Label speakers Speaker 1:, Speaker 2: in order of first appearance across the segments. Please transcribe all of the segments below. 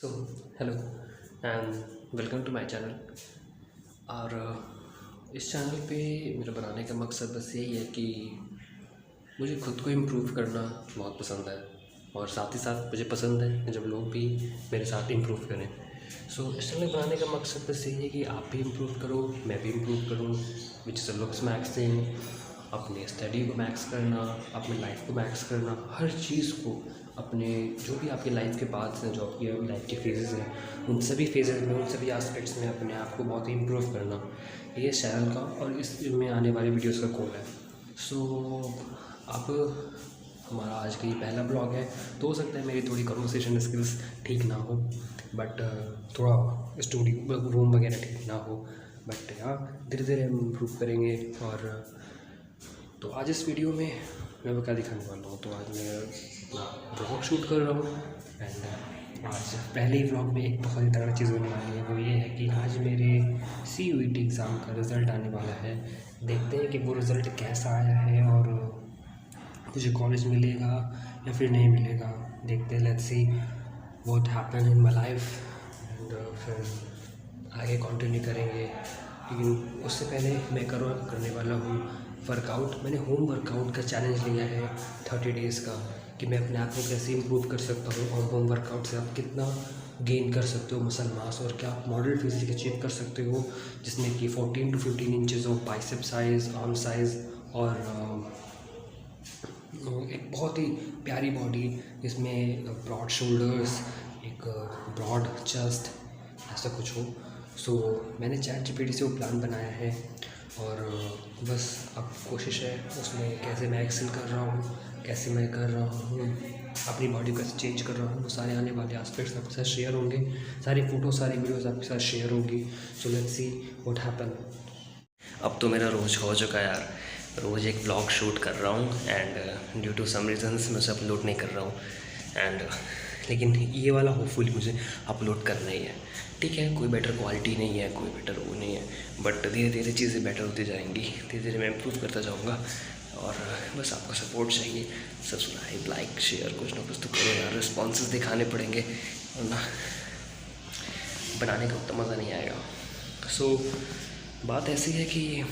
Speaker 1: So hello and welcome to my channel. और इस channel पे मेरा बनाने का मकसद बस यही है कि मुझे खुद को इम्प्रूव करना बहुत पसंद है और साथ ही साथ मुझे पसंद है जब लोग भी मेरे साथ इम्प्रूव करें। सो इस चैनल बनाने का मकसद बस यही है कि आप भी इम्प्रूव करो, मैं भी इम्प्रूव करूँ, विच इज़ लुक्स मैक्सिंग, अपने स्टडी को मैक्स करना, अपनी लाइफ को मैक्स करना, हर चीज़ को अपने जो भी आपकी लाइफ के पार्ट्स हैं, जो आपकी लाइफ के फेजेस हैं, उन सभी फेजेस में, उन सभी एस्पेक्ट्स में अपने आप को बहुत ही इम्प्रूव करना, ये चैनल का और इसमें आने वाली वीडियोस का गोल है। सो अब हमारा आज का ये पहला ब्लॉग है, तो हो सकता है मेरी थोड़ी कन्वर्सेशन स्किल्स ठीक ना हो, बट थोड़ा स्टूडियो रूम वगैरह ठीक ना हो, बट हाँ धीरे धीरे हम इम्प्रूव करेंगे। और तो आज इस वीडियो में मैं क्या दिखाने वाला हूँ, तो आज मैं ब्लॉग शूट कर रहा हूँ एंड आज पहले ही ब्लॉग में एक बहुत ही तगड़ा चीज़ होने वाली है, वो ये है कि आज मेरे CUET एग्ज़ाम का रिज़ल्ट आने वाला है। देखते हैं कि वो रिज़ल्ट कैसा आया है और मुझे कॉलेज मिलेगा या फिर नहीं मिलेगा, देखते हैं। Let's see what happen in my life and फिर आगे कंटिन्यू करेंगे। लेकिन उससे पहले मैं करने वाला हूँ वर्कआउट। मैंने होम वर्कआउट का चैलेंज लिया है 30 डेज़ का, कि मैं अपने आप को कैसे इम्प्रूव कर सकता हूँ और होम वर्कआउट से आप कितना गेन कर सकते हो मसल मास, और क्या आप मॉडल फिजिक अचीव कर सकते हो, जिसमें कि 14 to 15 inches of bicep size, arm size और एक बहुत ही प्यारी बॉडी जिसमें ब्रॉड शोल्डर्स, एक ब्रॉड चेस्ट, ऐसा कुछ हो। सो मैंने ChatGPT से वो प्लान बनाया है और बस अब कोशिश है उसमें कैसे मैं एक्सेल कर रहा हूँ, कैसे मैं कर रहा हूँ, अपनी बॉडी को कैसे चेंज कर रहा हूँ, वो सारे आने वाले एस्पेक्ट्स आपके साथ शेयर होंगे, सारी फ़ोटो सारी वीडियोस आपके साथ शेयर होंगी। So let's see what happen. अब तो मेरा रोज़ हो चुका है यार, रोज़ एक ब्लॉग शूट कर रहा हूँ and due to some reasons मैं उसे अपलोड नहीं कर रहा हूँ एंड लेकिन ये वाला होपफुली मुझे अपलोड करना ही है। ठीक है, कोई बेटर क्वालिटी नहीं है, कोई बेटर वो नहीं है, बट धीरे धीरे चीज़ें बेटर होती जाएंगी, धीरे धीरे मैं इम्प्रूव करता जाऊँगा और बस आपका सपोर्ट चाहिए। सब्सक्राइब, लाइक, शेयर, कुछ ना कुछ तो करो यार, रिस्पॉन्सेज दिखाने पड़ेंगे वरना बनाने का उतना मज़ा नहीं आएगा। सो बात ऐसी है कि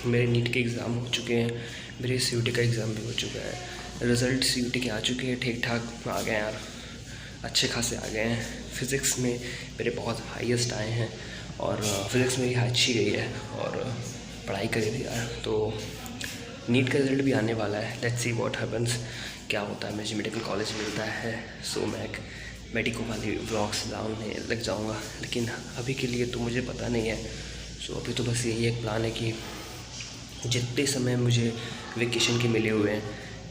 Speaker 1: मेरे नीट के एग्ज़ाम हो चुके हैं, मेरे CUET का एग्ज़ाम भी हो चुका है, रिज़ल्ट CUET के आ चुके हैं, ठीक ठाक आ गए यार, अच्छे खासे आ गए हैं। फ़िज़िक्स में मेरे बहुत हाईएस्ट आए हैं और फिज़िक्स मेरी अच्छी गई है और पढ़ाई करी थी यार। तो नीट का रिज़ल्ट भी आने वाला है, लेट्स सी व्हाट हैपन्स, क्या होता है। मुझे मेडिकल कॉलेज मिलता है, सो मैं मेडिको वाली व्लॉग्स लाने लग जाऊँगा, लेकिन अभी के लिए तो मुझे पता नहीं है। सो अभी तो बस यही एक प्लान है कि जितने समय मुझे वेकेशन के मिले हुए हैं,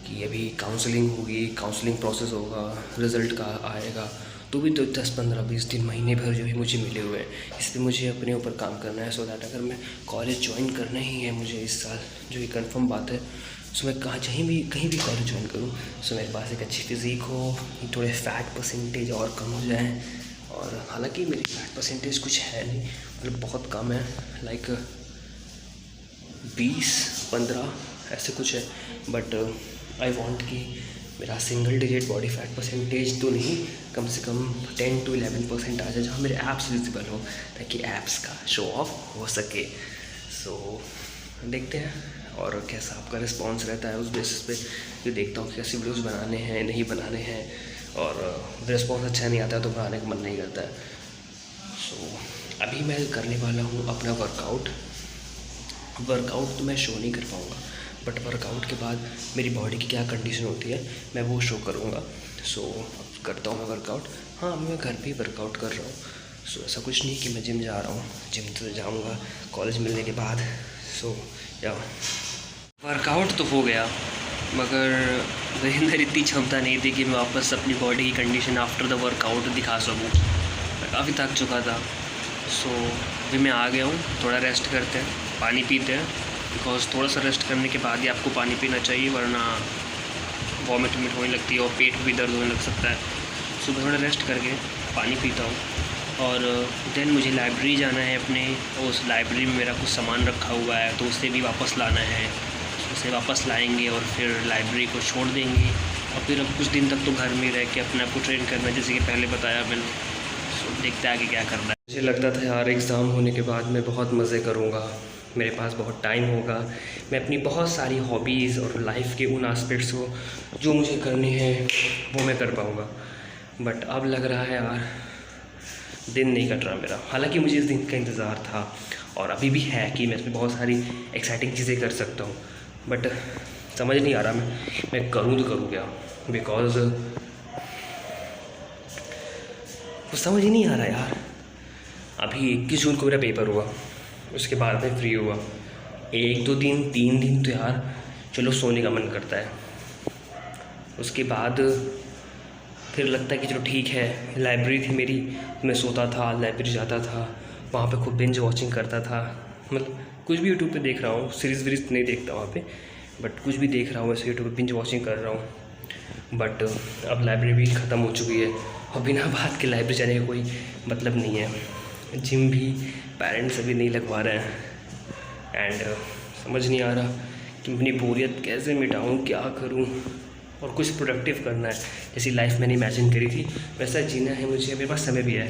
Speaker 1: कि अभी काउंसलिंग होगी, काउंसलिंग प्रोसेस होगा, रिज़ल्ट का आएगा, तो भी तो 10, 15, 20 दिन, महीने भर जो भी मुझे मिले हुए हैं, इस पर मुझे अपने ऊपर काम करना है। सो दैट अगर मैं कॉलेज ज्वाइन करना ही है मुझे इस साल, जो ये कंफर्म बात है, सो मैं कहीं भी कॉलेज ज्वाइन करूँ, सो मेरे पास एक अच्छी फिज़ीक हो, थोड़े फैट परसेंटेज और कम हो जाए, और हालांकि मेरी फैट परसेंटेज कुछ है नहीं, मतलब बहुत कम है, लाइक 20-15 ऐसे कुछ है, बट आई वांट कि मेरा single digit body fat percentage तो नहीं, कम से कम 10 to 11% आ जाए, जहाँ मेरे एप्स विजिबल हो, ताकि एप्स का शो ऑफ हो सके। सो देखते हैं और कैसा आपका रिस्पांस रहता है, उस बेसिस पे ये देखता हूँ कि कैसी वीडियोस बनाने हैं, नहीं बनाने हैं, और रिस्पांस अच्छा नहीं आता है तो बनाने का मन नहीं करता है। सो अभी मैं करने वाला हूँ अपना वर्कआउट तो मैं शो नहीं कर पाऊँगा, बट वर्कआउट के बाद मेरी बॉडी की क्या कंडीशन होती है मैं वो शो करूँगा। सो अब करता हूँ मैं वर्कआउट। हाँ, मैं घर पे ही वर्कआउट कर रहा हूँ। सो ऐसा कुछ नहीं कि मैं जिम जा रहा हूँ, जिम तो जाऊँगा कॉलेज मिलने के बाद। सो या वर्कआउट तो हो गया, मगर मेरे अंदर इतनी क्षमता नहीं थी कि मैं वापस अपनी बॉडी की कंडीशन आफ्टर द वर्कआउट दिखा सकूँ। मैं काफ़ी थक चुका था। सो अभी मैं आ गया हूँ, थोड़ा रेस्ट करते हैं, पानी पीते हैं, बिकॉज थोड़ा सा रेस्ट करने के बाद ही आपको पानी पीना चाहिए, वरना वॉमिट होने लगती है और पेट भी दर्द होने लग सकता है। सो मैं थोड़ा रेस्ट करके पानी पीता हूँ और देन मुझे लाइब्रेरी जाना है अपने, उस लाइब्रेरी में मेरा कुछ सामान रखा हुआ है तो उसे भी वापस लाना है, उसे वापस लाएंगे और फिर लाइब्रेरी को छोड़ देंगे और फिर अब कुछ दिन तक तो घर में रह के अपने आप को ट्रेन करना है, जैसे कि पहले बताया मैंने। देखते आगे क्या करना है। मुझे लगता था यार एग्ज़ाम होने के बाद मैं बहुत मज़े करूँगा, मेरे पास बहुत टाइम होगा, मैं अपनी बहुत सारी हॉबीज़ और लाइफ के उन एस्पेक्ट्स को जो मुझे करने हैं वो मैं कर पाऊँगा। बट अब लग रहा है यार दिन नहीं कट रहा मेरा। हालांकि मुझे इस दिन का इंतज़ार था और अभी भी है कि मैं इसमें बहुत सारी एक्साइटिंग चीज़ें कर सकता हूँ, बट समझ नहीं आ रहा मैं करूँ तो करूँ क्या, बिकॉज़ वो समझ ही नहीं आ रहा यार। अभी 21 जून को मेरा पेपर हुआ, उसके बाद मैं फ्री हुआ, 1-2 दिन 3 दिन तो यार चलो सोने का मन करता है। उसके बाद फिर लगता है कि चलो ठीक है, लाइब्रेरी थी मेरी, मैं सोता था, लाइब्रेरी जाता था, वहाँ पे खूब बिंज वॉचिंग करता था। मतलब कुछ भी यूट्यूब पे देख रहा हूँ, सीरीज़ वीरीज़ नहीं देखता वहाँ पे, बट कुछ भी देख रहा हूँ वैसे यूट्यूब पे बिंज वॉचिंग कर रहा हूँ। बट अब लाइब्रेरी भी ख़त्म हो चुकी है और बिना बात के लाइब्रेरी जाने का कोई मतलब नहीं है। जिम भी पेरेंट्स अभी नहीं लगवा रहे हैं एंड समझ नहीं आ रहा कि अपनी बोरियत कैसे मिटाऊँ, क्या करूँ, और कुछ प्रोडक्टिव करना है। जैसी लाइफ मैंने इमेजिन करी थी वैसा जीना है मुझे, मेरे पास समय भी है।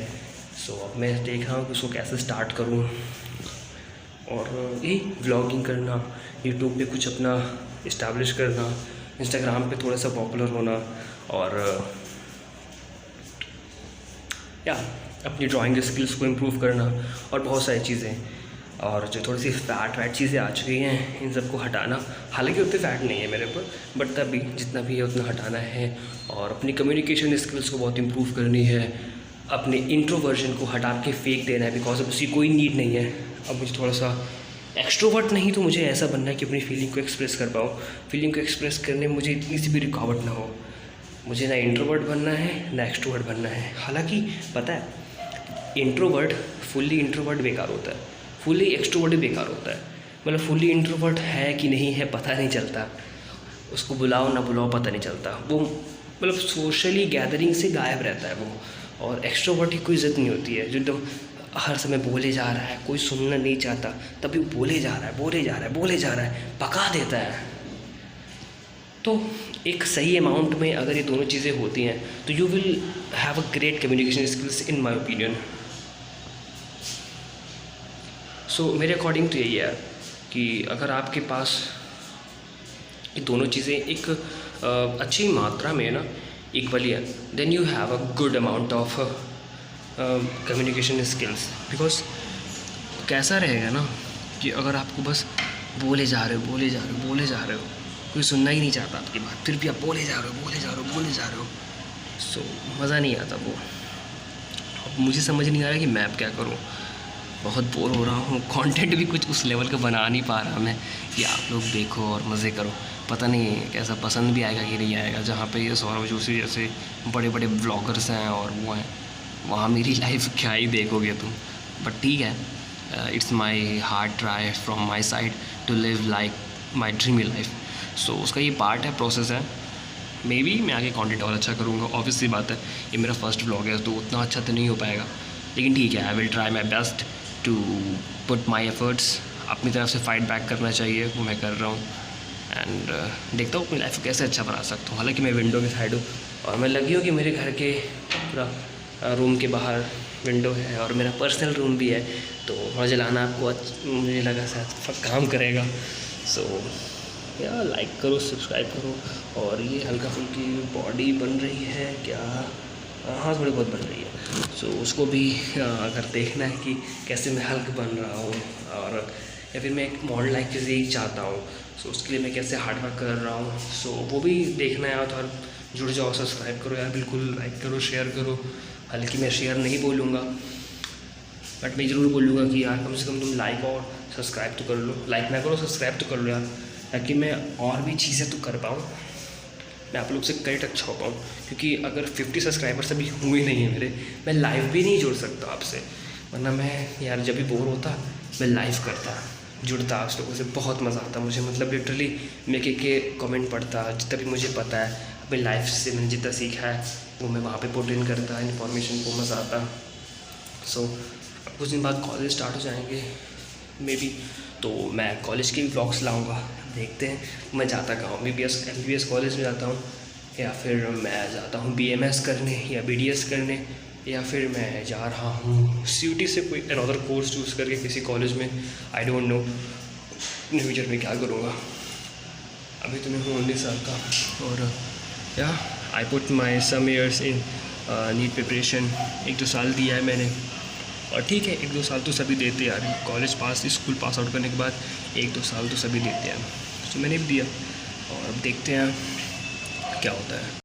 Speaker 1: सो अब मैं देख रहा हूँ कि उसको कैसे स्टार्ट करूँ, और यही व्लॉगिंग करना, यूट्यूब पे कुछ अपना इस्टेब्लिश करना, इंस्टाग्राम पे थोड़ा सा पॉपुलर होना, और या अपनी ड्राइंग स्किल्स को इम्प्रूव करना, और बहुत सारी चीज़ें। और जो थोड़ी सी फैट चीज़ें आ चुकी हैं इन सबको हटाना। हालांकि उतनी फ़ैट नहीं है मेरे ऊपर, बट तब भी जितना भी है उतना हटाना है। और अपनी कम्युनिकेशन स्किल्स को बहुत इम्प्रूव करनी है, अपने इंट्रोवर्जन को हटा के फेक देना है, बिकॉज अब उसकी कोई नीड नहीं है। अब मुझे थोड़ा सा एक्सट्रोवर्ट नहीं तो मुझे ऐसा बनना है कि अपनी फीलिंग को एक्सप्रेस कर पाऊँ। फीलिंग को एक्सप्रेस करने में मुझे इतनी सी भी रुकावट ना हो। मुझे ना इंट्रोवर्ट बनना है ना एक्सट्रोवर्ट बनना है। हालांकि पता है इंट्रोवर्ट, फुल्ली इंट्रोवर्ट बेकार होता है, फुल्ली एक्सट्रोवर्ट भी बेकार होता है। मतलब फुल्ली इंट्रोवर्ट है कि नहीं है पता नहीं चलता, उसको बुलाओ ना बुलाओ पता नहीं चलता, वो मतलब सोशली गैदरिंग से गायब रहता है वो। और एक्सट्रोवर्ट की कोई इज़्ज़त नहीं होती है, जो एकदम हर समय बोले जा रहा है, कोई सुनना नहीं चाहता तभी बोले जा रहा है, बोले जा रहा है, बोले जा रहा है, पका देता है। तो एक सही अमाउंट में अगर ये दोनों चीज़ें होती हैं तो you will have a great communication skills in my opinion. So मेरे अकॉर्डिंग तो यही है कि अगर आपके पास ये दोनों चीज़ें एक अच्छी मात्रा में ना इक्वली है, then you have a good amount of communication skills. Because कैसा रहेगा ना कि अगर आपको बस बोले जा रहे हो, बोले जा रहे हो, बोले जा रहे हो, कोई सुनना ही नहीं चाहता आपकी बात, फिर भी आप बोले जा रहे हो, बोले जा रहे हो, बोले जा रहे हो, सो मज़ा नहीं आता वो। अब मुझे समझ नहीं आ रहा कि मैं अब क्या करूँ, बहुत बोर हो रहा हूँ। कंटेंट भी कुछ उस लेवल का बना नहीं पा रहा मैं कि आप लोग देखो और मज़े करो। पता नहीं कैसा पसंद भी आएगा कि नहीं आएगा। जहाँ पे ये सौरभ जोशी जैसे बड़े बड़े ब्लॉगर्स हैं और वो हैं, वहाँ मेरी लाइफ क्या ही देखोगे तुम। बट ठीक है, it's my hard try from my side to live like my dreamy life. So उसका ये पार्ट है, प्रोसेस है। मे बी मैं आगे कंटेंट और अच्छा करूँगा, ऑब्वियस सी बात है, ये मेरा फर्स्ट व्लॉग है तो उतना अच्छा तो नहीं हो पाएगा, लेकिन ठीक है, I will try my best to put my efforts. अपनी तरफ से फाइट बैक करना चाहिए, वो मैं कर रहा हूँ। एंड देखता हूँ अपनी लाइफ को कैसे अच्छा बना सकता हूँ। हालांकि मैं विंडो के साइड हूँ और मैं लगी हूँ कि मेरे घर के पूरा रूम के बाहर विंडो है और मेरा पर्सनल रूम भी है, तो वहाँ जलाना आपको मुझे लगा शायद काम करेगा। सो या लाइक करो, सब्सक्राइब करो। और ये हल्का फुल्की बॉडी बन रही है क्या, हाँ थोड़ी बहुत बन रही है। सो उसको भी अगर देखना है कि कैसे मैं हल्क बन रहा हूँ, और या फिर मैं एक मॉडल लाइफ चीज़ यही चाहता हूँ, सो उसके लिए मैं कैसे हार्ड वर्क कर रहा हूँ, सो वो भी देखना है। और जुड़ जाओ, सब्सक्राइब करो यार, बिल्कुल लाइक करो, शेयर करो। हालांकि मैं शेयर नहीं बोलूँगा, बट मैं ज़रूर बोलूँगा कि यार कम से कम तुम लाइक और सब्सक्राइब तो कर लो। लाइक ना करो, सब्सक्राइब तो कर लो यार, ताकि मैं और भी चीज़ें तो कर पाऊँ, मैं आप लोग से कनेक्ट अच्छा हो पाऊँ। क्योंकि अगर 50 सब्सक्राइबर्स अभी हुए नहीं हैं मेरे, मैं लाइव भी नहीं जुड़ सकता आपसे। वरना मैं यार जब भी बोर होता मैं लाइव करता, जुड़ता आप लोगों से, बहुत मज़ा आता मुझे। मतलब लिटरली मैं के कमेंट पढ़ता, जितना भी मुझे पता है अपनी लाइफ से मैंने जितना सीखा है वो मैं वहाँ पे पुट इन करता, इन्फॉर्मेशन को मज़ा आता। सो कुछ दिन बाद कॉलेज स्टार्ट हो जाएंगे मे बी, तो मैं कॉलेज के भी व्लॉग्स लाऊंगा। देखते हैं मैं जाता कहाँ हूँ, MBBS कॉलेज में जाता हूँ, या फिर मैं जाता हूँ BMS करने या BDS करने, या फिर मैं जा रहा हूँ CUT से कोई अनदर कोर्स चूज़ करके किसी कॉलेज में। आई डोंट नो फ्यूचर में क्या करूँगा। अभी तो मैं हूँ 19 साल का और या I put my some years in NEET preparation. 1-2 साल दिया है मैंने और ठीक है, 1-2 साल तो सभी देते हैं यार। College pass, school pass out करने के बाद 1-2 साल तो सभी देते हैं, तो मैंने भी दिया और अब देखते हैं क्या होता है।